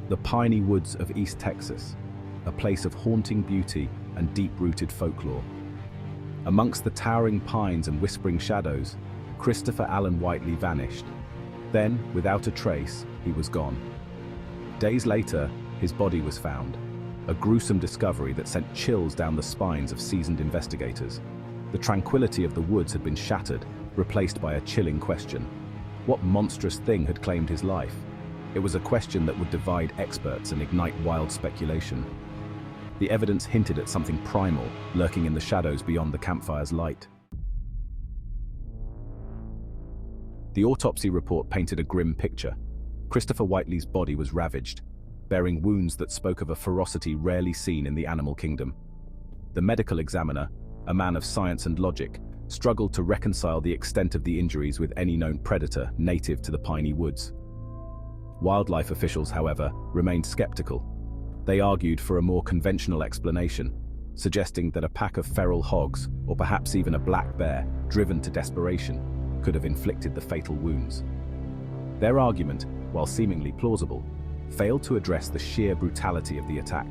The Piney Woods of East Texas, a place of haunting beauty and deep-rooted folklore. Amongst the towering pines and whispering shadows, Christopher Allen Whiteley vanished. Then, without a trace, he was gone. Days later, his body was found, a gruesome discovery that sent chills down the spines of seasoned investigators. The tranquility of the woods had been shattered, replaced by a chilling question. What monstrous thing had claimed his life? It was a question that would divide experts and ignite wild speculation. The evidence hinted at something primal, lurking in the shadows beyond the campfire's light. The autopsy report painted a grim picture. Christopher Whiteley's body was ravaged, bearing wounds that spoke of a ferocity rarely seen in the animal kingdom. The medical examiner, a man of science and logic, struggled to reconcile the extent of the injuries with any known predator native to the Piney Woods. Wildlife officials, however, remained skeptical. They argued for a more conventional explanation, suggesting that a pack of feral hogs, or perhaps even a black bear, driven to desperation, could have inflicted the fatal wounds. Their argument, while seemingly plausible, failed to address the sheer brutality of the attack,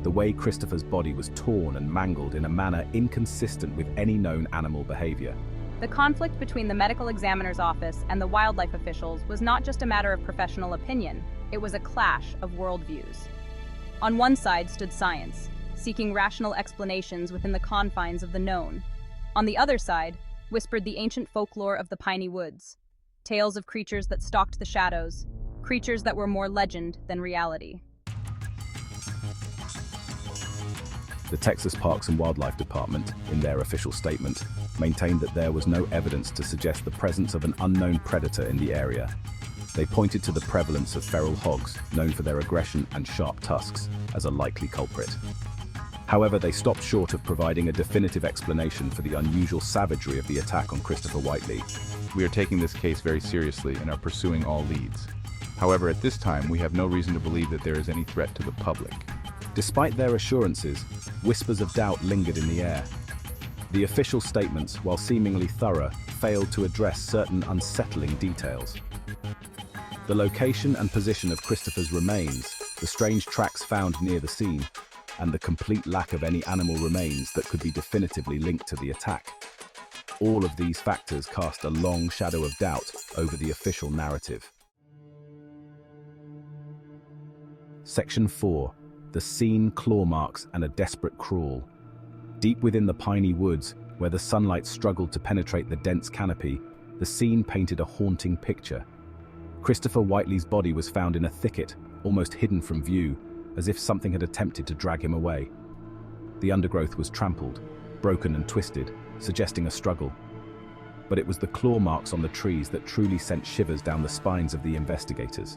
the way Christopher's body was torn and mangled in a manner inconsistent with any known animal behavior. The conflict between the medical examiner's office and the wildlife officials was not just a matter of professional opinion, it was a clash of worldviews. On one side stood science, seeking rational explanations within the confines of the known. On the other side, whispered the ancient folklore of the Piney Woods, tales of creatures that stalked the shadows, creatures that were more legend than reality. The Texas Parks and Wildlife Department, in their official statement, maintained that there was no evidence to suggest the presence of an unknown predator in the area. They pointed to the prevalence of feral hogs, known for their aggression and sharp tusks, as a likely culprit. However, they stopped short of providing a definitive explanation for the unusual savagery of the attack on Christopher Whiteley. We are taking this case very seriously and are pursuing all leads. However, at this time, we have no reason to believe that there is any threat to the public. Despite their assurances, whispers of doubt lingered in the air. The official statements, while seemingly thorough, failed to address certain unsettling details. The location and position of Christopher's remains, the strange tracks found near the scene, and the complete lack of any animal remains that could be definitively linked to the attack. All of these factors cast a long shadow of doubt over the official narrative. Section 4. The scene, claw marks, and a desperate crawl. Deep within the Piney Woods, where the sunlight struggled to penetrate the dense canopy, the scene painted a haunting picture. Christopher Whiteley's body was found in a thicket, almost hidden from view, as if something had attempted to drag him away. The undergrowth was trampled, broken and twisted, suggesting a struggle. But it was the claw marks on the trees that truly sent shivers down the spines of the investigators.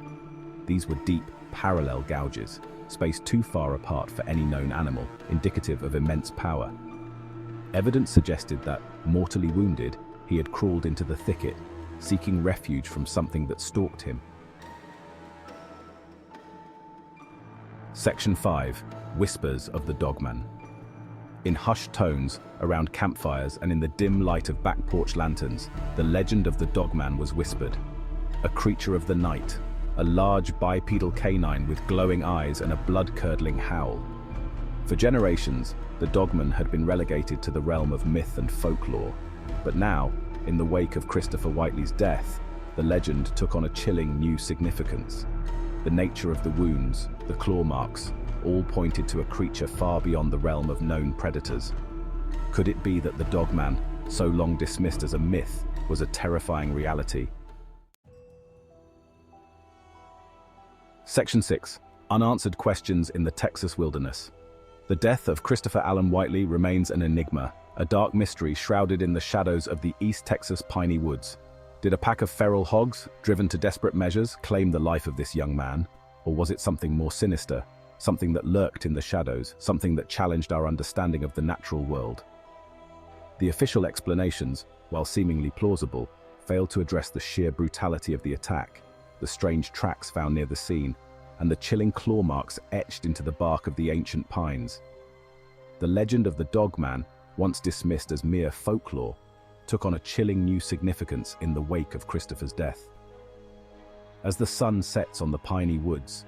These were deep, parallel gouges, spaced too far apart for any known animal, indicative of immense power. Evidence suggested that, mortally wounded, he had crawled into the thicket, seeking refuge from something that stalked him. Section 5. Whispers of the Dogman. In hushed tones, around campfires and in the dim light of back porch lanterns, the legend of the Dogman was whispered. A creature of the night, a large bipedal canine with glowing eyes and a blood-curdling howl. For generations, the Dogman had been relegated to the realm of myth and folklore. But now, in the wake of Christopher Whiteley's death, the legend took on a chilling new significance. The nature of the wounds, the claw marks, all pointed to a creature far beyond the realm of known predators. Could it be that the Dogman, so long dismissed as a myth, was a terrifying reality? Section 6. Unanswered questions in the Texas wilderness. The death of Christopher Allen Whiteley remains an enigma, a dark mystery shrouded in the shadows of the East Texas Piney Woods. Did a pack of feral hogs, driven to desperate measures, claim the life of this young man? Or was it something more sinister, something that lurked in the shadows, something that challenged our understanding of the natural world? The official explanations, while seemingly plausible, failed to address the sheer brutality of the attack, the strange tracks found near the scene, and the chilling claw marks etched into the bark of the ancient pines. The legend of the Dogman, once dismissed as mere folklore, took on a chilling new significance in the wake of Christopher's death. As the sun sets on the Piney Woods,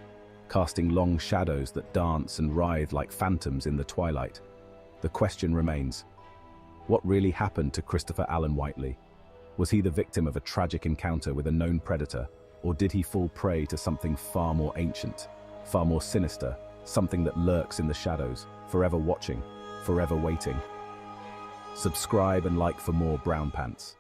casting long shadows that dance and writhe like phantoms in the twilight. The question remains, what really happened to Christopher Allen Whiteley? Was he the victim of a tragic encounter with a known predator, or did he fall prey to something far more ancient, far more sinister, something that lurks in the shadows, forever watching, forever waiting? Subscribe and like for more Brown Pants.